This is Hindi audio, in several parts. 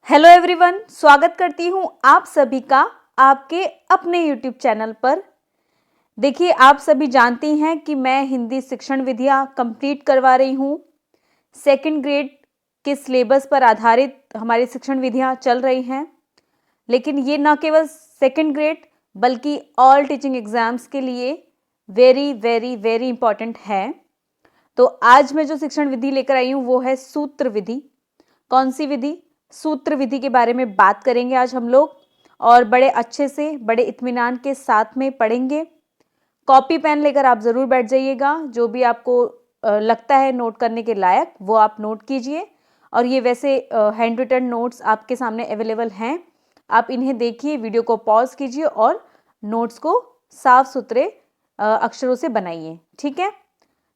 हेलो एवरीवन, स्वागत करती हूँ आप सभी का आपके अपने यूट्यूब चैनल पर। देखिए, आप सभी जानती हैं कि मैं हिंदी शिक्षण विधियाँ कंप्लीट करवा रही हूँ। सेकंड ग्रेड के सिलेबस पर आधारित हमारी शिक्षण विधियाँ चल रही हैं, लेकिन ये न केवल सेकंड ग्रेड बल्कि ऑल टीचिंग एग्जाम्स के लिए वेरी वेरी वेरी इंपॉर्टेंट है। तो आज मैं जो शिक्षण विधि लेकर आई हूँ वो है सूत्र विधि। कौन सी विधि? सूत्र विधि के बारे में बात करेंगे आज हम लोग, और बड़े अच्छे से बड़े इत्मीनान के साथ में पढ़ेंगे। कॉपी पेन लेकर आप ज़रूर बैठ जाइएगा। जो भी आपको लगता है नोट करने के लायक वो आप नोट कीजिए। और ये वैसे हैंड रिटन नोट्स आपके सामने अवेलेबल हैं, आप इन्हें देखिए, वीडियो को पॉज कीजिए और नोट्स को साफ सुथरे अक्षरों से बनाइए। ठीक है,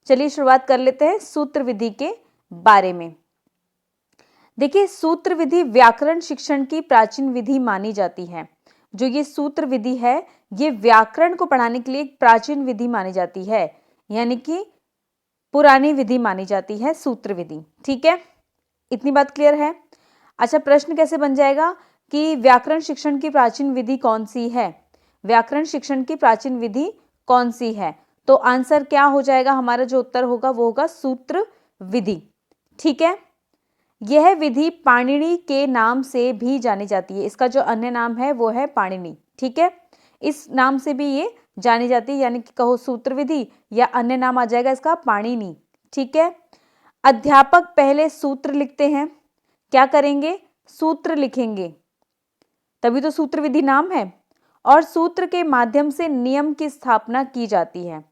चलिए शुरुआत कर लेते हैं सूत्र विधि के बारे में। देखिए, सूत्र विधि व्याकरण शिक्षण की प्राचीन विधि मानी जाती है। जो ये सूत्र विधि है ये व्याकरण को पढ़ाने के लिए एक प्राचीन विधि मानी जाती है, यानी कि पुरानी विधि मानी जाती है सूत्र विधि। ठीक है, इतनी बात क्लियर है। अच्छा, प्रश्न कैसे बन जाएगा कि व्याकरण शिक्षण की प्राचीन विधि कौन सी है? व्याकरण शिक्षण की प्राचीन विधि कौन सी है? तो आंसर क्या हो जाएगा? हमारा जो उत्तर होगा वो होगा सूत्र विधि। ठीक है, यह विधि पाणिनि के नाम से भी जानी जाती है। इसका जो अन्य नाम है वो है पाणिनि। ठीक है, इस नाम से भी ये जानी जाती है, यानी कि कहो सूत्र विधि या अन्य नाम आ जाएगा इसका पाणिनि। ठीक है, अध्यापक पहले सूत्र लिखते हैं। क्या करेंगे? सूत्र लिखेंगे, तभी तो सूत्र विधि नाम है। और सूत्र के माध्यम से नियम की स्थापना की जाती है।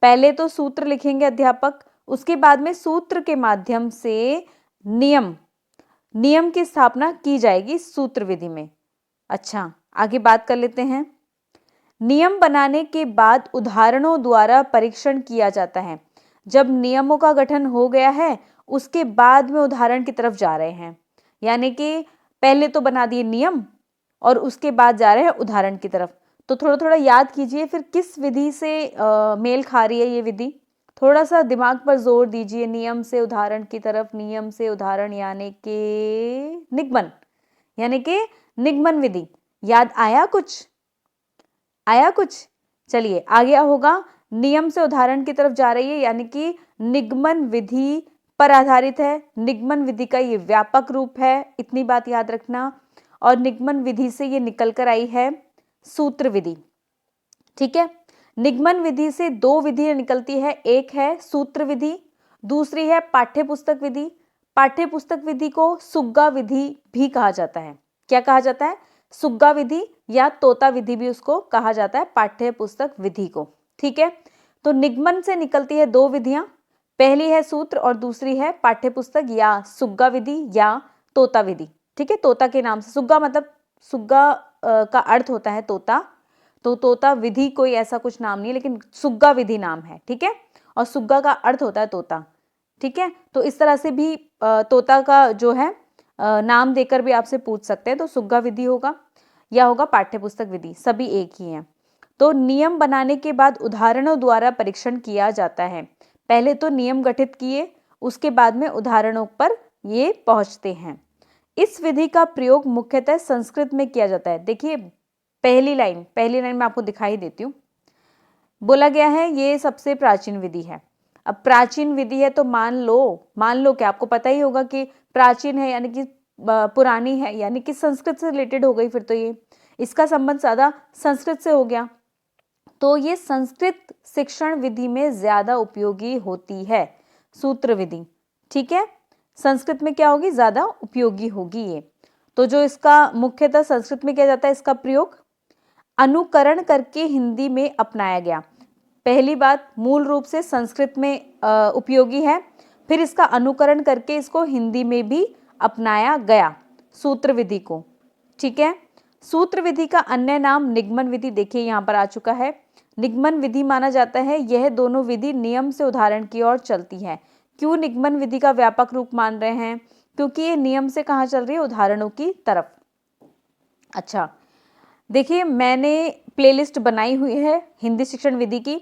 पहले तो सूत्र लिखेंगे अध्यापक, उसके बाद में सूत्र के माध्यम से नियम की स्थापना की जाएगी सूत्र विधि में। अच्छा, आगे बात कर लेते हैं। नियम बनाने के बाद उदाहरणों द्वारा परीक्षण किया जाता है। जब नियमों का गठन हो गया है उसके बाद में उदाहरण की तरफ जा रहे हैं, यानी कि पहले तो बना दिए नियम और उसके बाद जा रहे हैं उदाहरण की तरफ। तो थोड़ा थोड़ा याद कीजिए फिर किस विधि से मेल खा रही है ये विधि। थोड़ा सा दिमाग पर जोर दीजिए। नियम से उदाहरण की तरफ, नियम से उदाहरण यानी कि निगमन विधि। याद आया कुछ? चलिए, आगे होगा नियम से उदाहरण की तरफ जा रही है, यानी कि निगमन विधि पर आधारित है। निगमन विधि का ये व्यापक रूप है, इतनी बात याद रखना। और निगमन विधि से ये निकल कर आई है सूत्र विधि। ठीक है, निगमन विधि से दो विधियां निकलती है, एक है सूत्र विधि, दूसरी है पाठ्य पुस्तक विधि। पाठ्य पुस्तक विधि को सुग्गा विधि भी कहा जाता है। क्या कहा जाता है? सुग्गा विधि या तोता विधि भी उसको कहा जाता है, पाठ्य पुस्तक विधि को। ठीक है, तो निगमन से निकलती है दो विधियां, पहली है सूत्र और दूसरी है पाठ्य पुस्तक या सुग्गा विधि या तोता विधि। ठीक है, तोता के नाम से, सुग्गा मतलब सुग्गा का अर्थ होता है तोता, तो तोता विधि कोई ऐसा कुछ नाम नहीं है, लेकिन सुग्गा विधि नाम है। ठीक है, और सुग्गा का अर्थ होता है तोता। ठीक है, तो इस तरह से भी तोता का जो है नाम देकर भी आपसे पूछ सकते हैं। तो सुग्गा विधि होगा या होगा पाठ्य पुस्तक विधि, सभी एक ही हैं। तो नियम बनाने के बाद उदाहरणों द्वारा परीक्षण किया जाता है। पहले तो नियम गठित किए, उसके बाद में उदाहरणों पर ये पहुंचते हैं। इस विधि का प्रयोग मुख्यतः संस्कृत में किया जाता है। देखिए, पहली लाइन मैं आपको दिखाई देती हूँ। बोला गया है ये सबसे प्राचीन विधि है। अब प्राचीन विधि है तो मान लो क्या, आपको पता ही होगा कि प्राचीन है यानी कि पुरानी है, यानी कि संस्कृत से रिलेटेड हो गई। फिर तो ये इसका संबंध ज्यादा संस्कृत से हो गया, तो ये संस्कृत शिक्षण विधि में ज्यादा उपयोगी होती है सूत्र विधि। ठीक है, संस्कृत में क्या होगी? ज्यादा उपयोगी होगी ये। तो जो इसका मुख्यतः संस्कृत में किया जाता है, इसका प्रयोग अनुकरण करके हिंदी में अपनाया गया। पहली बात, मूल रूप से संस्कृत में उपयोगी है, फिर इसका अनुकरण करके इसको हिंदी में भी अपनाया गया सूत्र विधि को। ठीक है, सूत्र विधि का अन्य नाम निगमन विधि, देखिए यहाँ पर आ चुका है। निगमन विधि माना जाता है यह दोनों विधि नियम से उदाहरण की ओर चलती है। क्यों निगमन विधि का व्यापक रूप मान रहे हैं? क्योंकि ये नियम से कहाँ चल रही है? उदाहरणों की तरफ। अच्छा, देखिए मैंने प्लेलिस्ट बनाई हुई है हिंदी शिक्षण विधि की,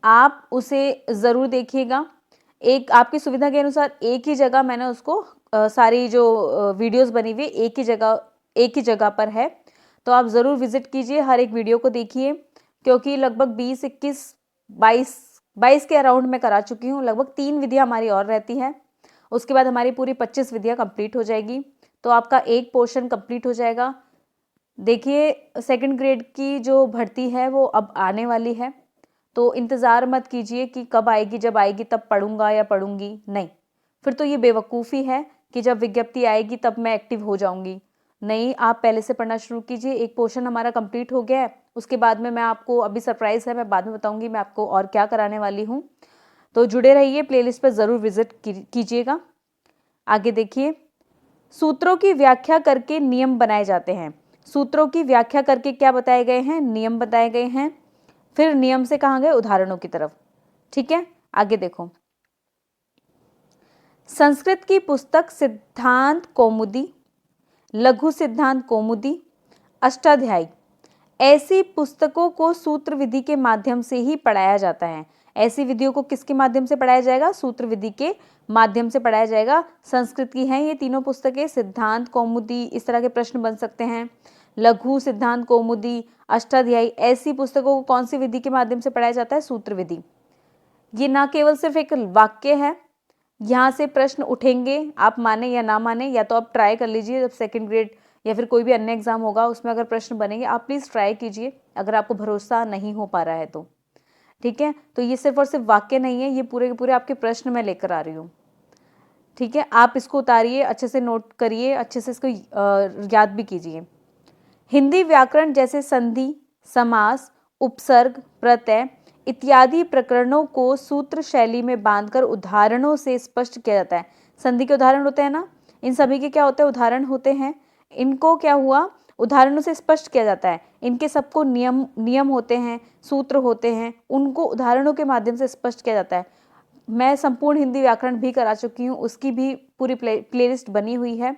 आप उसे ज़रूर देखिएगा। एक आपकी सुविधा के अनुसार एक ही जगह मैंने उसको सारी जो वीडियोस बनी हुई एक ही जगह पर है, तो आप ज़रूर विजिट कीजिए, हर एक वीडियो को देखिए, क्योंकि लगभग 20, 21, 22 के अराउंड मैं करा चुकी हूँ। लगभग 3 विधियाँ हमारी और रहती है, उसके बाद हमारी पूरी 25 विधियाँ कंप्लीट हो जाएगी, तो आपका एक पोर्शन कंप्लीट हो जाएगा। देखिए, सेकंड ग्रेड की जो भर्ती है वो अब आने वाली है, तो इंतज़ार मत कीजिए कि कब आएगी, जब आएगी तब पढ़ूंगा या पढ़ूंगी, नहीं, फिर तो ये बेवकूफ़ी है कि जब विज्ञप्ति आएगी तब मैं एक्टिव हो जाऊंगी। नहीं, आप पहले से पढ़ना शुरू कीजिए। एक पोर्शन हमारा कंप्लीट हो गया है, उसके बाद में मैं आपको, अभी सरप्राइज़ है, मैं बाद में बताऊंगी मैं आपको और क्या कराने वाली हूँ, तो जुड़े रहिए, प्लेलिस्ट पर ज़रूर विजिट कीजिएगा। आगे देखिए, सूत्रों की व्याख्या करके नियम बनाए जाते हैं। सूत्रों की व्याख्या करके क्या बताए गए हैं? नियम बताए गए हैं। फिर नियम से कहाँ गए? उदाहरणों की तरफ। ठीक है, आगे देखो, संस्कृत की पुस्तक सिद्धांत कौमुदी, लघु सिद्धांत कौमुदी, अष्टाध्यायी, ऐसी पुस्तकों को सूत्र विधि के माध्यम से ही पढ़ाया जाता है। ऐसी विधियों को किसके माध्यम से पढ़ाया जाएगा? सूत्र विधि के माध्यम से पढ़ाया जाएगा। संस्कृत की हैं ये तीनों पुस्तकें, सिद्धांत कौमुदी, इस तरह के प्रश्न बन सकते हैं, लघु सिद्धांत कौमुदी, अष्टाध्यायी, ऐसी पुस्तकों को कौन सी विधि के माध्यम से पढ़ाया जाता है? सूत्र विधि। ये ना केवल सिर्फ एक वाक्य है, यहाँ से प्रश्न उठेंगे, आप माने या ना माने, या तो आप ट्राई कर लीजिए, जब सेकंड ग्रेड या फिर कोई भी अन्य एग्जाम होगा उसमें अगर प्रश्न बनेंगे, आप प्लीज़ ट्राई कीजिए, अगर आपको भरोसा नहीं हो पा रहा है तो। ठीक है, तो ये सिर्फ और सिर्फ वाक्य नहीं है, ये पूरे के पूरे आपके प्रश्न मैं लेकर आ रही हूँ। ठीक है, आप इसको उतारिए, अच्छे से नोट करिए, अच्छे से इसको याद भी कीजिए। हिंदी व्याकरण जैसे संधि, समास, उपसर्ग, प्रत्यय इत्यादि प्रकरणों को सूत्र शैली में बांधकर उदाहरणों से स्पष्ट किया जाता है। संधि के उदाहरण होते हैं ना, इन सभी के क्या होते हैं? उदाहरण होते हैं। इनको क्या हुआ? उदाहरणों से स्पष्ट किया जाता है। इनके सबको नियम होते हैं, सूत्र होते हैं, उनको उदाहरणों के माध्यम से स्पष्ट किया जाता है। मैं संपूर्ण हिंदी व्याकरण भी करा चुकी हूँ, उसकी भी पूरी प्लेलिस्ट बनी हुई है,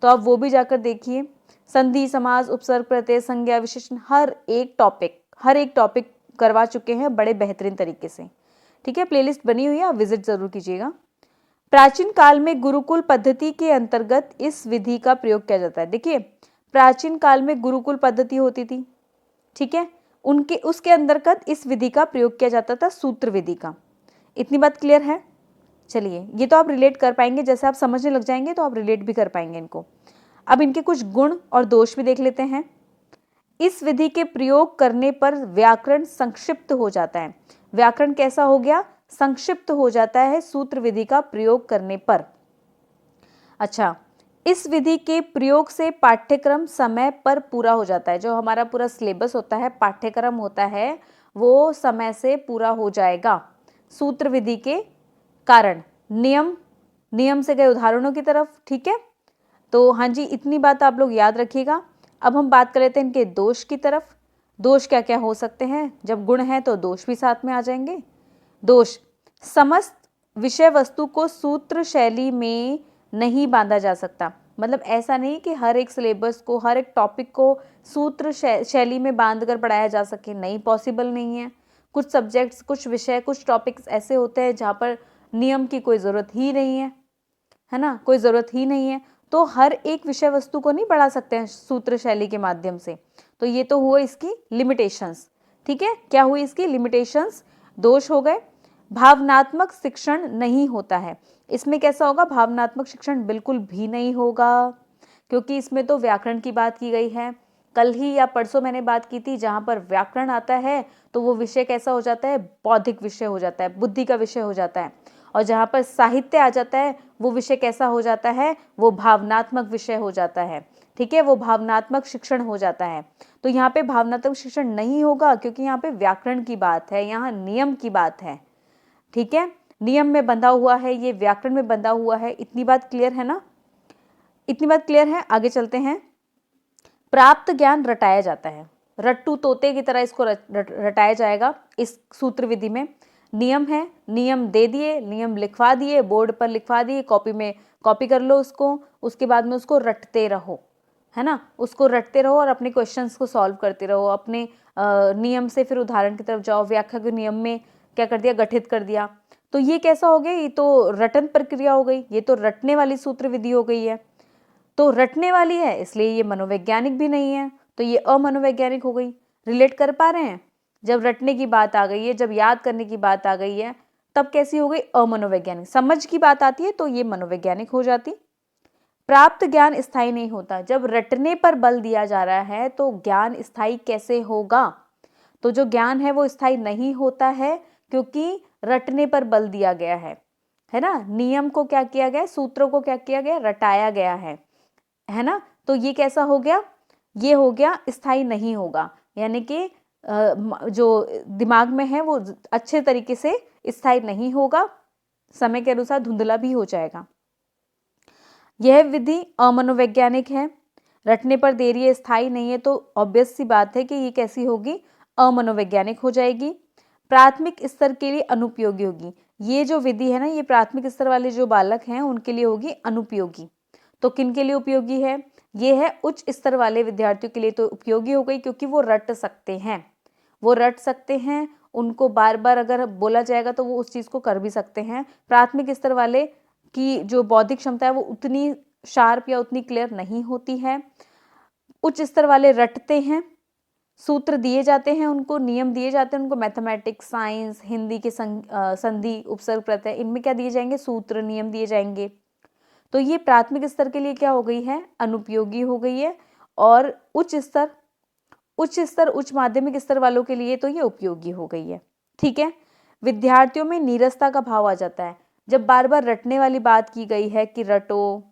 तो आप वो भी जाकर देखिए। संधि, समास, उपसर्ग, प्रत्यय, संज्ञा, विशेषण, हर एक टॉपिक करवा चुके हैं बड़े बेहतरीन तरीके से। ठीक है, प्लेलिस्ट बनी हुई है, आप विजिट जरूर कीजिएगा। प्राचीन काल में गुरुकुल पद्धति के अंतर्गत इस विधि का प्रयोग किया जाता है। देखिए, प्राचीन काल में गुरुकुल पद्धति होती थी, ठीक है, उसके अंतर्गत इस विधि का प्रयोग किया जाता था, सूत्र विधि का। इतनी बात क्लियर है? चलिए, ये तो आप रिलेट कर पाएंगे, जैसे आप समझने लग जाएंगे तो आप रिलेट भी कर पाएंगे इनको। अब इनके कुछ गुण और दोष भी देख लेते हैं। इस विधि के प्रयोग करने पर व्याकरण संक्षिप्त हो जाता है। व्याकरण कैसा हो गया? संक्षिप्त हो जाता है सूत्र विधि का प्रयोग करने पर। अच्छा, इस विधि के प्रयोग से पाठ्यक्रम समय पर पूरा हो जाता है। जो हमारा पूरा सिलेबस होता है, पाठ्यक्रम होता है, वो समय से पूरा हो जाएगा सूत्र विधि के कारण। नियम से गए उदाहरणों की तरफ। ठीक है, तो हाँ जी, इतनी बात आप लोग याद रखिएगा। अब हम बात कर लेते हैं इनके दोष की तरफ। दोष क्या क्या हो सकते हैं? जब गुण है तो दोष भी साथ में आ जाएंगे। दोष, समस्त विषय वस्तु को सूत्र शैली में नहीं बांधा जा सकता। मतलब ऐसा नहीं कि हर एक सिलेबस को, हर एक टॉपिक को सूत्र शैली में बांध कर पढ़ाया जा सके, नहीं, पॉसिबल नहीं है। कुछ सब्जेक्ट्स, कुछ विषय, कुछ टॉपिक्स ऐसे होते हैं जहाँ पर नियम की कोई ज़रूरत ही नहीं है ना, कोई ज़रूरत ही नहीं है, तो हर एक विषय वस्तु को नहीं पढ़ा सकते हैं सूत्र शैली के माध्यम से। तो ये तो हुआ इसकी लिमिटेशंस। ठीक है, क्या हुई इसकी लिमिटेशंस? दोष हो गए। भावनात्मक शिक्षण नहीं होता है। इसमें कैसा होगा? भावनात्मक शिक्षण बिल्कुल भी नहीं होगा, क्योंकि इसमें तो व्याकरण की बात की गई है। कल ही या परसों मैंने बात की थी, जहाँ पर व्याकरण आता है तो वो विषय कैसा हो जाता है? बौद्धिक विषय हो जाता है, बुद्धि का विषय हो जाता है। और जहाँ पर साहित्य आ जाता है वो विषय कैसा हो जाता है? वो भावनात्मक विषय हो जाता है। ठीक है, वो भावनात्मक शिक्षण हो जाता है। तो यहाँ पे भावनात्मक शिक्षण नहीं होगा, क्योंकि यहाँ पे व्याकरण की बात है, यहाँ नियम की बात है। ठीक है, नियम में बंधा हुआ है, ये व्याकरण में बंधा हुआ है। इतनी बात क्लियर है ना? इतनी बात क्लियर है? आगे चलते हैं। प्राप्त ज्ञान रटाया जाता है, रट्टू तोते की तरह इसको रटाया जाएगा इस सूत्र विधि में। नियम है, नियम दे दिए, नियम लिखवा दिए, बोर्ड पर लिखवा दिए, कॉपी में कॉपी कर लो उसको, उसके बाद में उसको रटते रहो, है ना, उसको रटते रहो और अपने क्वेश्चंस को सॉल्व करते रहो। अपने नियम से फिर उदाहरण की तरफ जाओ। व्याख्या के नियम में क्या कर दिया? गठित कर दिया। तो ये कैसा हो गया, ये तो रटन प्रक्रिया हो गई, ये तो रटने वाली सूत्र विधि हो गई है। तो रटने वाली है इसलिए ये मनोवैज्ञानिक भी नहीं है, तो ये अमनोवैज्ञानिक हो गई। रिलेट कर पा रहे हैं? जब रटने की बात आ गई है, जब याद करने की बात आ गई है, तब कैसी हो गई? अमनोवैज्ञानिक। समझ की बात आती है तो ये मनोवैज्ञानिक हो जाती। प्राप्त ज्ञान स्थायी नहीं होता। जब रटने पर बल दिया जा रहा है तो ज्ञान स्थायी कैसे होगा? तो जो ज्ञान है वो स्थायी नहीं होता है क्योंकि रटने पर बल दिया गया है ना। नियम को क्या किया गया? सूत्रों को क्या किया गया? रटाया गया है ना। तो ये कैसा हो गया? ये हो गया स्थायी नहीं होगा, यानी कि जो दिमाग में है वो अच्छे तरीके से स्थायी नहीं होगा, समय के अनुसार धुंधला भी हो जाएगा। यह विधि अमनोवैज्ञानिक है। रटने पर दे रही है, स्थायी नहीं है, तो ऑब्वियस सी बात है कि ये कैसी होगी? अमनोवैज्ञानिक हो जाएगी। प्राथमिक स्तर के लिए अनुपयोगी होगी। ये जो विधि है ना, ये प्राथमिक स्तर वाले जो बालक हैं उनके लिए होगी अनुपयोगी। तो किन के लिए उपयोगी है? ये है उच्च स्तर वाले विद्यार्थियों के लिए तो उपयोगी हो गई, क्योंकि वो रट सकते हैं, वो रट सकते हैं, उनको बार बार अगर बोला जाएगा तो वो उस चीज़ को कर भी सकते हैं। प्राथमिक स्तर वाले की जो बौद्धिक क्षमता है वो उतनी शार्प या उतनी क्लियर नहीं होती है। उच्च स्तर वाले रटते हैं, सूत्र दिए जाते हैं उनको, नियम दिए जाते हैं उनको, मैथमेटिक्स, साइंस, हिंदी के संधि, उपसर्ग, प्रत्यय, इनमें क्या दिए जाएंगे? सूत्र, नियम दिए जाएंगे। तो ये प्राथमिक स्तर के लिए क्या हो गई है? अनुपयोगी हो गई है। और उच्च स्तर उच्च माध्यमिक स्तर वालों के लिए तो ये उपयोगी हो गई है। ठीक है। विद्यार्थियों में नीरसता का भाव आ जाता है जब बार बार रटने वाली बात की गई है कि रटो,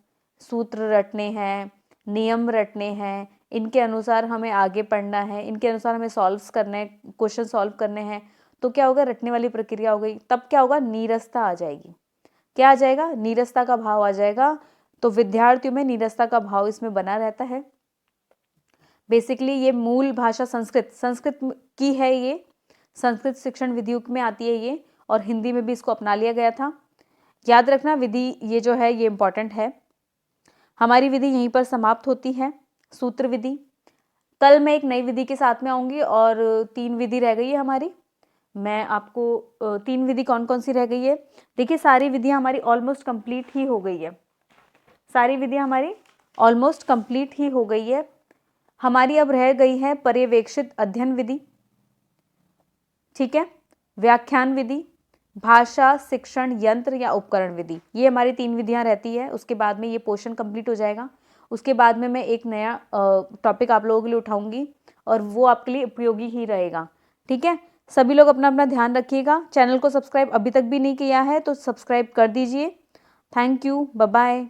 सूत्र रटने हैं, नियम रटने हैं, इनके अनुसार हमें आगे पढ़ना है, इनके अनुसार हमें सॉल्व करने हैं, क्वेश्चन सॉल्व करने हैं। तो क्या होगा? रटने वाली प्रक्रिया हो गई। तब क्या होगा? नीरसता आ जाएगी। क्या आ जाएगा? नीरसता का भाव आ जाएगा। तो विद्यार्थियों में नीरसता का भाव इसमें बना रहता है। बेसिकली ये मूल भाषा संस्कृत की है, ये संस्कृत शिक्षण विधियों में आती है ये, और हिंदी में भी इसको अपना लिया गया था। याद रखना, विधि ये जो है ये इम्पॉर्टेंट है। हमारी विधि यहीं पर समाप्त होती है, सूत्र विधि। कल मैं एक नई विधि के साथ में आऊँगी, और 3 विधि रह गई है हमारी। मैं आपको 3 विधि कौन कौन सी रह गई है? देखिए, सारी विधियाँ हमारी ऑलमोस्ट कंप्लीट ही हो गई है, सारी विधियाँ हमारी ऑलमोस्ट कंप्लीट ही हो गई है। हमारी अब रह गई है पर्यवेक्षित अध्ययन विधि, ठीक है, व्याख्यान विधि, भाषा शिक्षण यंत्र या उपकरण विधि। ये हमारी 3 विधियां रहती है। उसके बाद में ये पोर्शन कंप्लीट हो जाएगा। उसके बाद में मैं एक नया टॉपिक आप लोगों के लिए उठाऊंगी, और वो आपके लिए उपयोगी ही रहेगा। ठीक है। सभी लोग अपना अपना ध्यान रखिएगा। चैनल को सब्सक्राइब अभी तक भी नहीं किया है तो सब्सक्राइब कर दीजिए। Thank you, bye bye.